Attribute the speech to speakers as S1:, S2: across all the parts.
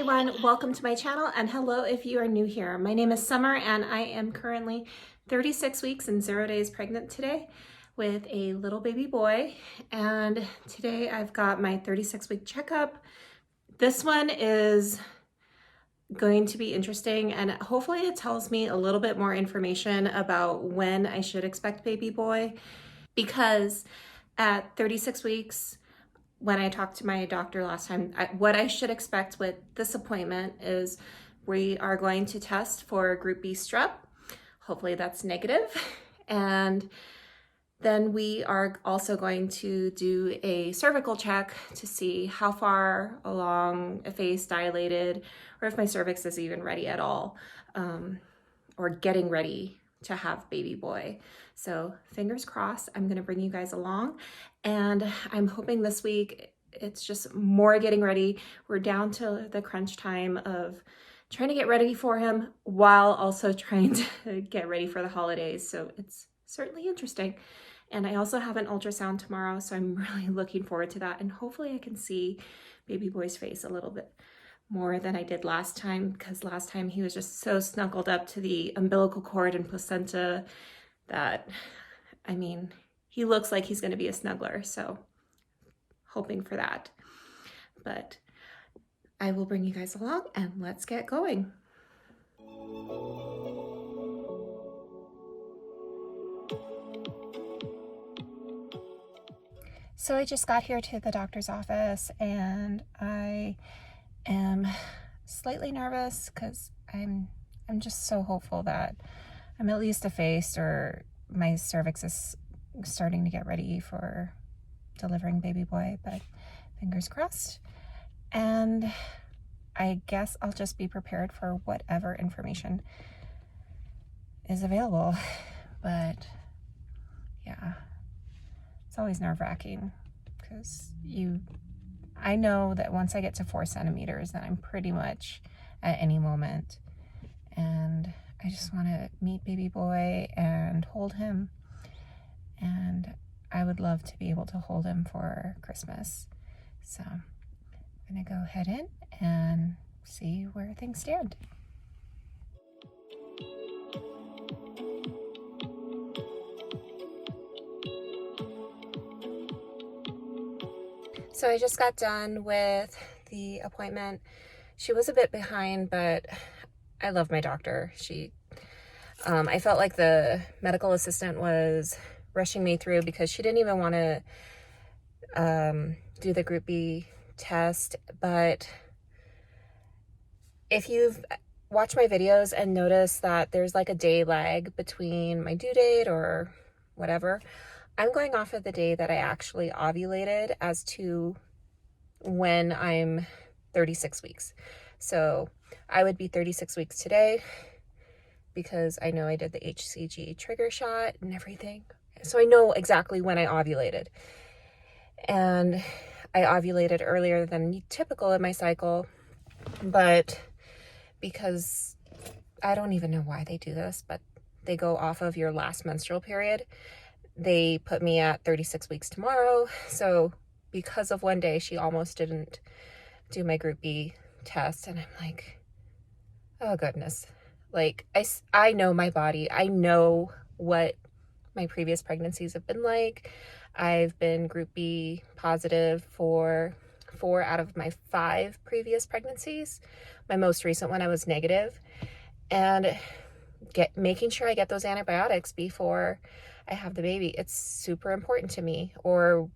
S1: everyone, welcome to my channel, and hello if you are new here. My name is Summer and I am currently 36 weeks and 0 days pregnant today with a little baby boy, and today I've got my 36-week checkup. This one is going to be interesting and hopefully it tells me a little bit more information about when I should expect baby boy, because at 36 weeks, when I talked to my doctor last time, what I should expect with this appointment is we are going to test for group B strep. Hopefully that's negative. And then we are also going to do a cervical check to see how far along, if it's dilated, or if my cervix is even ready at all, or getting ready to have baby boy. So fingers crossed, I'm gonna bring you guys along, and I'm hoping this week it's just more getting ready. We're down to the crunch time of trying to get ready for him while also trying to get ready for the holidays. So it's certainly interesting. And I also have an ultrasound tomorrow, so I'm really looking forward to that. And hopefully I can see baby boy's face a little bit more than I did last time, because last time he was just so snuggled up to the umbilical cord and placenta that, I mean, he looks like he's going to be a snuggler, so hoping for that. But I will bring you guys along and let's get going. So I just got here to the doctor's office and I am slightly nervous because I'm just so hopeful that I'm at least effaced or my cervix is starting to get ready for delivering baby boy, but fingers crossed. And I guess I'll just be prepared for whatever information is available. But yeah, it's always nerve-wracking because I know that once I get to 4 centimeters, then I'm pretty much at any moment. And I just want to meet baby boy and hold him. And I would love to be able to hold him for Christmas. So I'm going to go head in and see where things stand. So I just got done with the appointment. She was a bit behind, but I love my doctor. I felt like the medical assistant was rushing me through because she didn't even want to do the group B test. But if you've watched my videos and noticed that there's like a day lag between my due date or whatever, I'm going off of the day that I actually ovulated as to when I'm 36 weeks. So I would be 36 weeks today because I know I did the HCG trigger shot and everything. So I know exactly when I ovulated. And I ovulated earlier than typical in my cycle, but because I don't even know why they do this, but they go off of your last menstrual period. They put me at 36 weeks tomorrow. So because of one day, she almost didn't do my group B test. And I'm like, oh goodness. Like, I know my body. I know what my previous pregnancies have been like. I've been group B positive for 4 out of my 5 previous pregnancies. My most recent one, I was negative. And making sure I get those antibiotics before I have the baby, it's super important to me. Or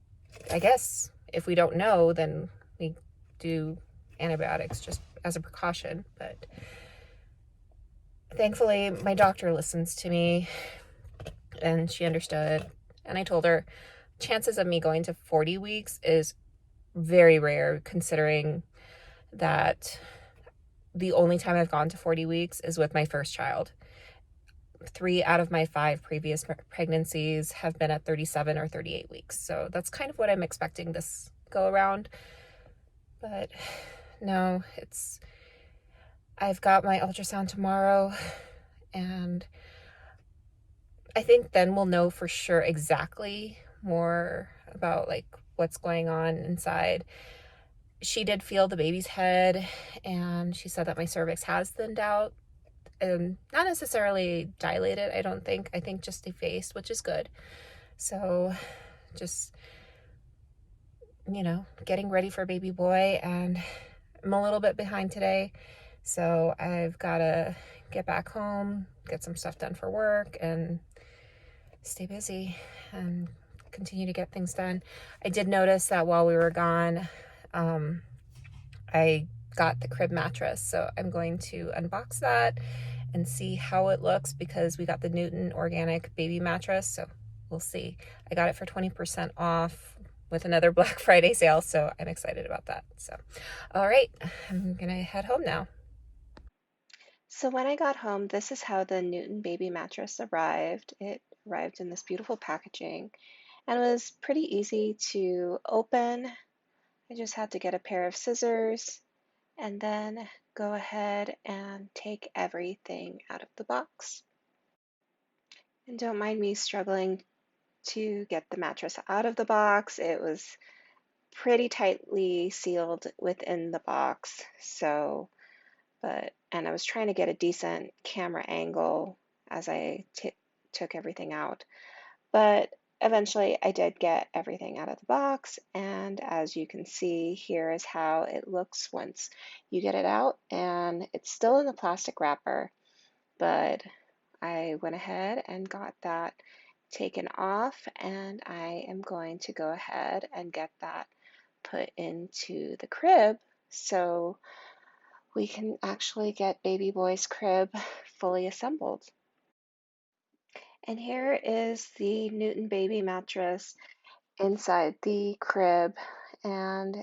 S1: I guess if we don't know, then we do antibiotics just as a precaution. But thankfully, my doctor listens to me and she understood. And I told her chances of me going to 40 weeks is very rare, considering that the only time I've gone to 40 weeks is with my first child. 3 out of my 5 previous pregnancies have been at 37 or 38 weeks. So that's kind of what I'm expecting this go around. But no, I've got my ultrasound tomorrow, and I think then we'll know for sure exactly more about like what's going on inside. she did feel the baby's head, and she said that my cervix has thinned out, and not necessarily dilated, I don't think. I think just defaced, which is good. So just, you know, getting ready for baby boy, and I'm a little bit behind today. So I've got to get back home, get some stuff done for work, and stay busy and continue to get things done. I did notice that while we were gone, I got the crib mattress. So I'm going to unbox that and see how it looks, because we got the Newton organic baby mattress. So we'll see. I got it for 20% off with another Black Friday sale. So I'm excited about that. So, all right, I'm going to head home now. So when I got home, this is how the Newton baby mattress arrived. It arrived in this beautiful packaging, and it was pretty easy to open. I just had to get a pair of scissors and then go ahead and take everything out of the box. And don't mind me struggling to get the mattress out of the box. It was pretty tightly sealed within the box, and I was trying to get a decent camera angle as I took everything out. But eventually I did get everything out of the box, and as you can see, here is how it looks once you get it out, and it's still in the plastic wrapper, but I went ahead and got that taken off, and I am going to go ahead and get that put into the crib so we can actually get baby boy's crib fully assembled. And here is the Newton baby mattress inside the crib, and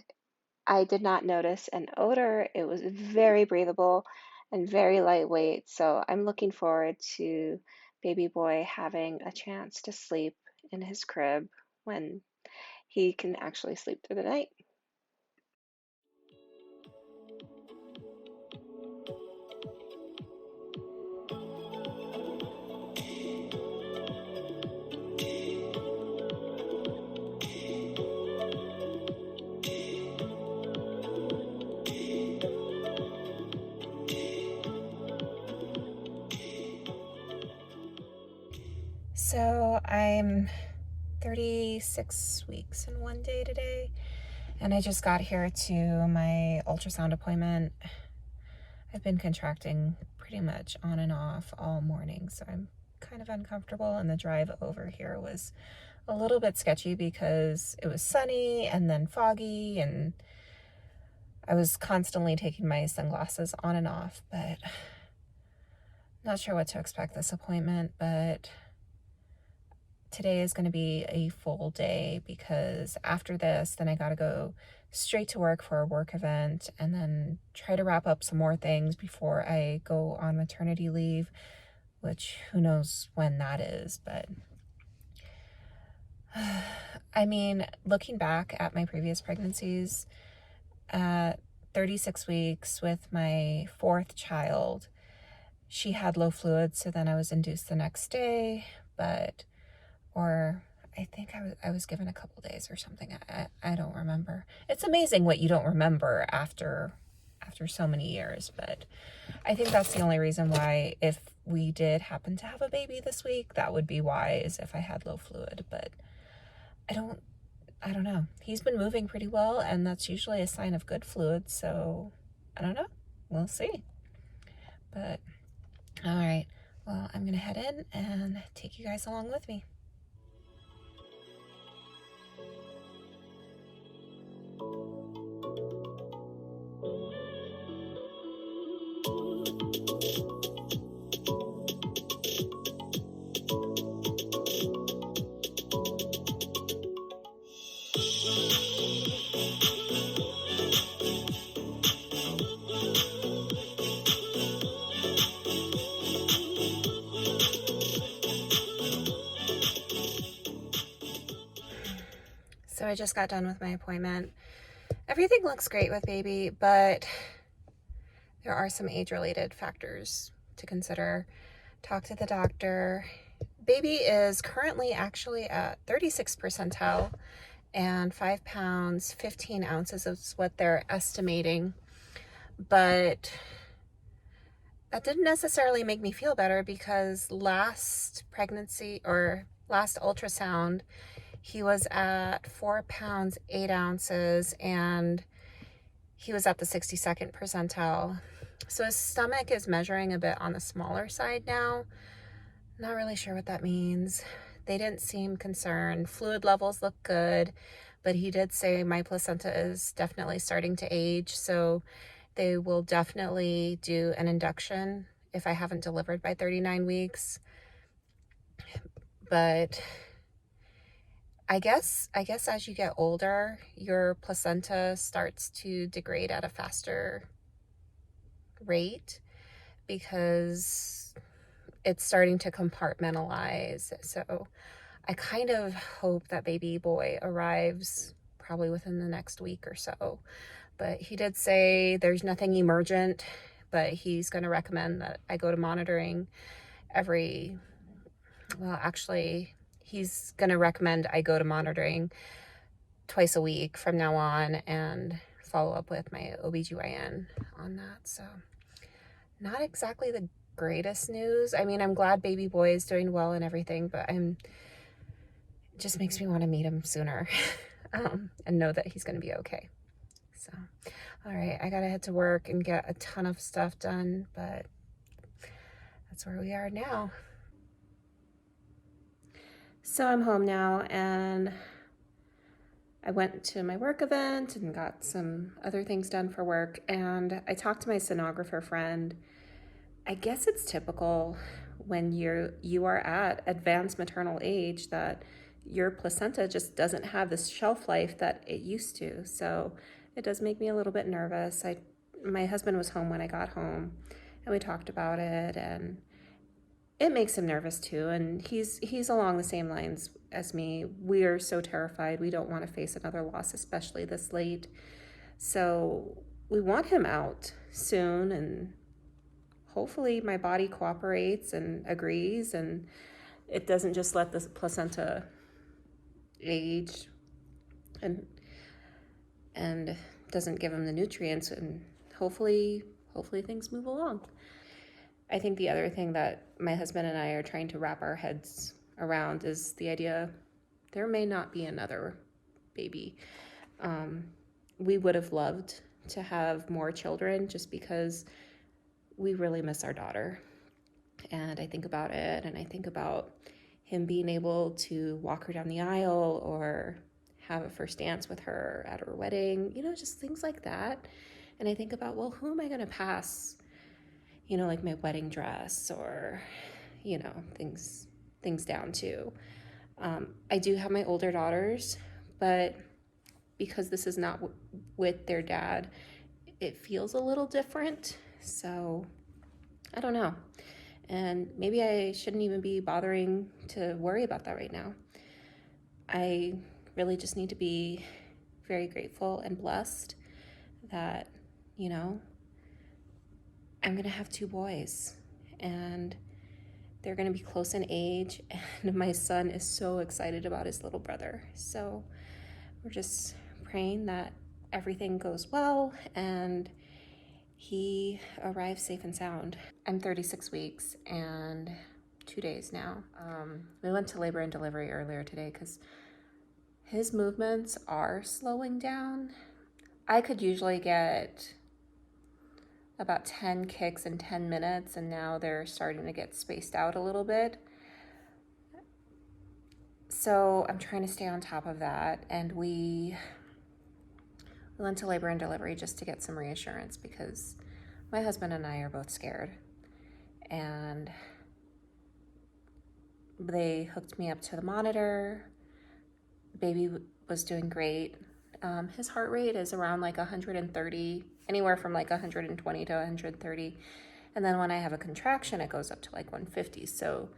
S1: I did not notice an odor. It was very breathable and very lightweight, so I'm looking forward to baby boy having a chance to sleep in his crib when he can actually sleep through the night. So I'm 36 weeks and 1 day today, and I just got here to my ultrasound appointment. I've been contracting pretty much on and off all morning, so I'm kind of uncomfortable, and the drive over here was a little bit sketchy because it was sunny and then foggy, and I was constantly taking my sunglasses on and off, but not sure what to expect this appointment. But today is going to be a full day, because after this, then I got to go straight to work for a work event, and then try to wrap up some more things before I go on maternity leave, which who knows when that is. But I mean, looking back at my previous pregnancies, at 36 weeks with my fourth child, she had low fluid, so then I was induced the next day, or I think I was given a couple days or something. I don't remember. It's amazing what you don't remember after so many years, but I think that's the only reason why, if we did happen to have a baby this week, that would be why, is if I had low fluid. But I don't know. He's been moving pretty well, and that's usually a sign of good fluid, so I don't know. We'll see. But all right. Well, I'm going to head in and take you guys along with me. So I just got done with my appointment. Everything looks great with baby, but there are some age-related factors to consider. Talk to the doctor. Baby is currently actually at 36th percentile, and 5 pounds, 15 ounces is what they're estimating. But that didn't necessarily make me feel better, because last pregnancy or last ultrasound, he was at 4 pounds, 8 ounces, and he was at the 62nd percentile. So his stomach is measuring a bit on the smaller side now. Not really sure what that means. They didn't seem concerned. Fluid levels look good, but he did say my placenta is definitely starting to age, so they will definitely do an induction if I haven't delivered by 39 weeks. But I guess as you get older, your placenta starts to degrade at a faster rate, because it's starting to compartmentalize. So I kind of hope that baby boy arrives probably within the next week or so. But he did say there's nothing emergent, but he's going to recommend that I go to monitoring he's going to recommend I go to monitoring twice a week from now on, and follow up with my OBGYN on that. So not exactly the greatest news. I mean, I'm glad baby boy is doing well and everything, but it just makes me want to meet him sooner and know that he's going to be okay. So, all right, I got to head to work and get a ton of stuff done, but that's where we are now. So I'm home now, and I went to my work event and got some other things done for work, and I talked to my sonographer friend. I guess it's typical when you are at advanced maternal age that your placenta just doesn't have this shelf life that it used to. So it does make me a little bit nervous. My husband was home when I got home, and we talked about it, and it makes him nervous too. And he's along the same lines as me. We are so terrified. We don't want to face another loss, especially this late. So we want him out soon, and hopefully my body cooperates and agrees, and it doesn't just let the placenta age and doesn't give him the nutrients, and hopefully things move along. I think the other thing that my husband and I are trying to wrap our heads around is the idea there may not be another baby. We would have loved to have more children, just because we really miss our daughter. And I think about it, and I think about him being able to walk her down the aisle or have a first dance with her at her wedding, just things like that. And I think about, well, who am I going to pass, like my wedding dress, or, things down to. I do have my older daughters, but because this is not with their dad, it feels a little different. So I don't know. And maybe I shouldn't even be bothering to worry about that right now. I really just need to be very grateful and blessed that, I'm going to have 2 boys, and they're going to be close in age, and my son is so excited about his little brother. So we're just praying that everything goes well and he arrives safe and sound. I'm 36 weeks and 2 days now. We went to labor and delivery earlier today because his movements are slowing down. I could usually get about 10 kicks in 10 minutes, and now they're starting to get spaced out a little bit. So I'm trying to stay on top of that, and we went to labor and delivery just to get some reassurance, because my husband and I are both scared. And they hooked me up to the monitor. Baby was doing great. His heart rate is around like 130, anywhere from like 120 to 130. And then when I have a contraction, it goes up to like 150. So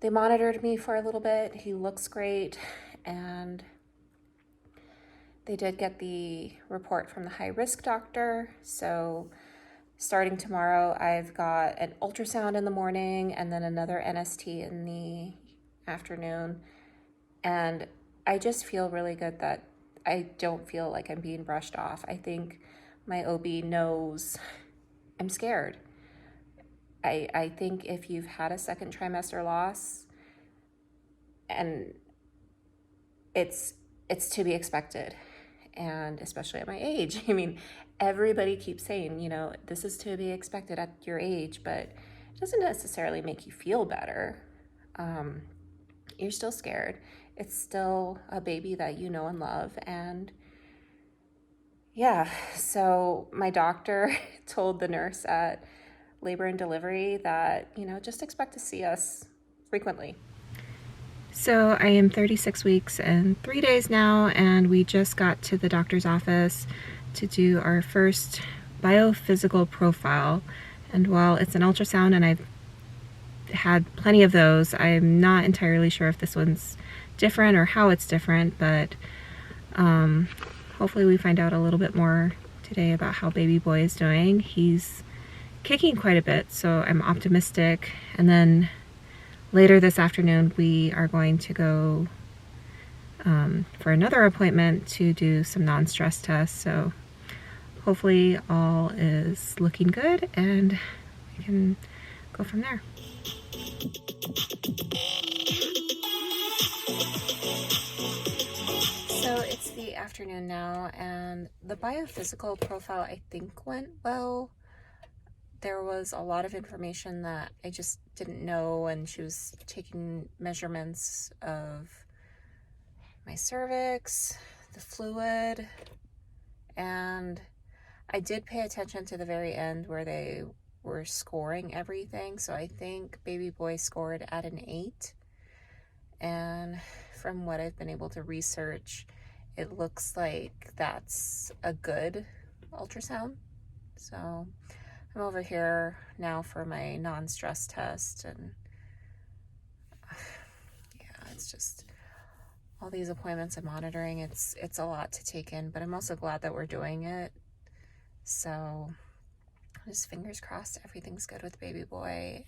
S1: they monitored me for a little bit. He looks great. And they did get the report from the high risk doctor. So starting tomorrow, I've got an ultrasound in the morning and then another NST in the afternoon. And I just feel really good that I don't feel like I'm being brushed off. I think my OB knows I'm scared. I think if you've had a second trimester loss, and it's to be expected, and especially at my age. I mean, everybody keeps saying, you know, this is to be expected at your age, but it doesn't necessarily make you feel better. You're still scared. It's still a baby that you know and love. And yeah, so my doctor told the nurse at labor and delivery that, you know, just expect to see us frequently. So I am 36 weeks and 3 days now, and we just got to the doctor's office to do our first biophysical profile. And while it's an ultrasound and I've had plenty of those, I'm not entirely sure if this one's different or how it's different, but hopefully we find out a little bit more today about how baby boy is doing. He's kicking quite a bit, so I'm optimistic. And then later this afternoon we are going to go for another appointment to do some non-stress tests, so hopefully all is looking good and we can go from there. So it's the afternoon now, and the biophysical profile I think went well. There was a lot of information that I just didn't know, and she was taking measurements of my cervix, the fluid, and I did pay attention to the very end where they were scoring everything. So I think baby boy scored at an 8, and from what I've been able to research, it looks like that's a good ultrasound. So I'm over here now for my non-stress test, and yeah, it's just all these appointments and monitoring. It's a lot to take in, but I'm also glad that we're doing it. So just fingers crossed everything's good with baby boy.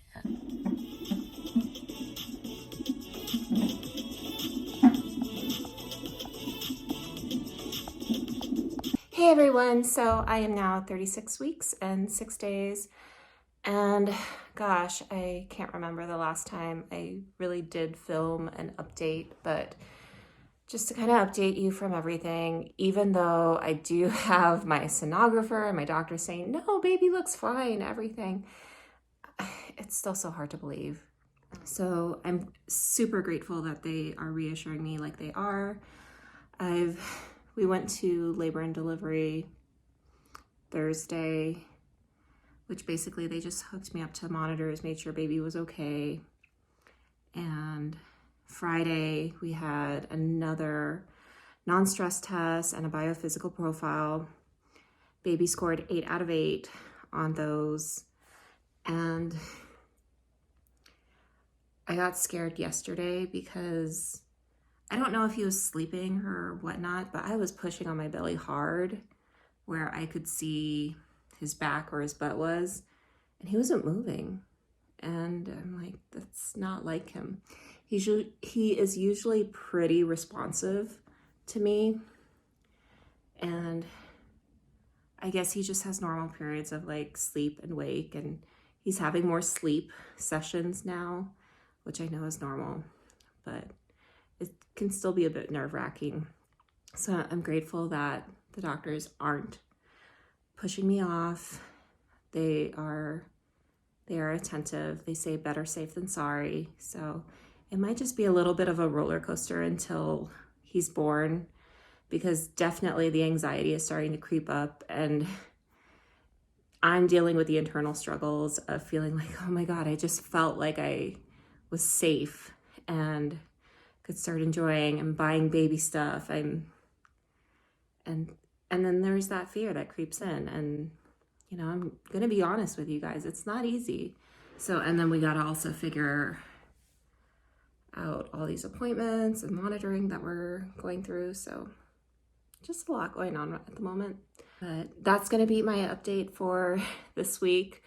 S1: Hey everyone, so I am now 36 weeks and 6 days, and gosh, I can't remember the last time I really did film an update, but just to kind of update you from everything, even though I do have my sonographer and my doctor saying, no, baby looks fine, everything, it's still so hard to believe. So I'm super grateful that they are reassuring me like they are. We went to labor and delivery Thursday, which basically they just hooked me up to monitors, made sure baby was okay. And Friday we had another non-stress test and a biophysical profile. Baby scored 8 out of 8 on those. And I got scared yesterday because I don't know if he was sleeping or whatnot, but I was pushing on my belly hard where I could see his back or his butt was, and he wasn't moving. And I'm like, that's not like him. He is usually pretty responsive to me, and I guess he just has normal periods of like sleep and wake, and he's having more sleep sessions now, which I know is normal, but it can still be a bit nerve-wracking. So I'm grateful that the doctors aren't pushing me off. They are attentive. They say better safe than sorry. So it might just be a little bit of a roller coaster until he's born, because definitely the anxiety is starting to creep up, and I'm dealing with the internal struggles of feeling like, oh my God, I just felt like I was safe and could start enjoying and buying baby stuff. And then there's that fear that creeps in, and you know, I'm gonna be honest with you guys, it's not easy. So, and then we gotta also figure out all these appointments and monitoring that we're going through. So just a lot going on at the moment, but that's gonna be my update for this week.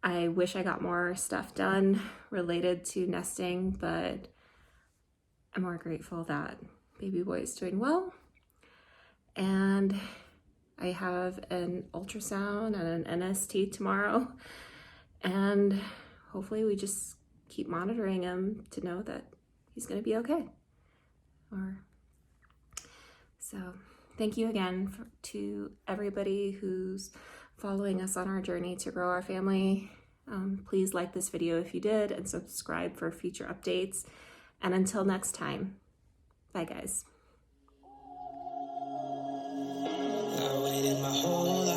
S1: I wish I got more stuff done related to nesting, but I'm more grateful that baby boy is doing well. And I have an ultrasound and an NST tomorrow. And hopefully we just keep monitoring him to know that he's going to be okay. So thank you again to everybody who's following us on our journey to grow our family. Please like this video if you did and subscribe for future updates. And until next time, bye guys. I waited my whole life.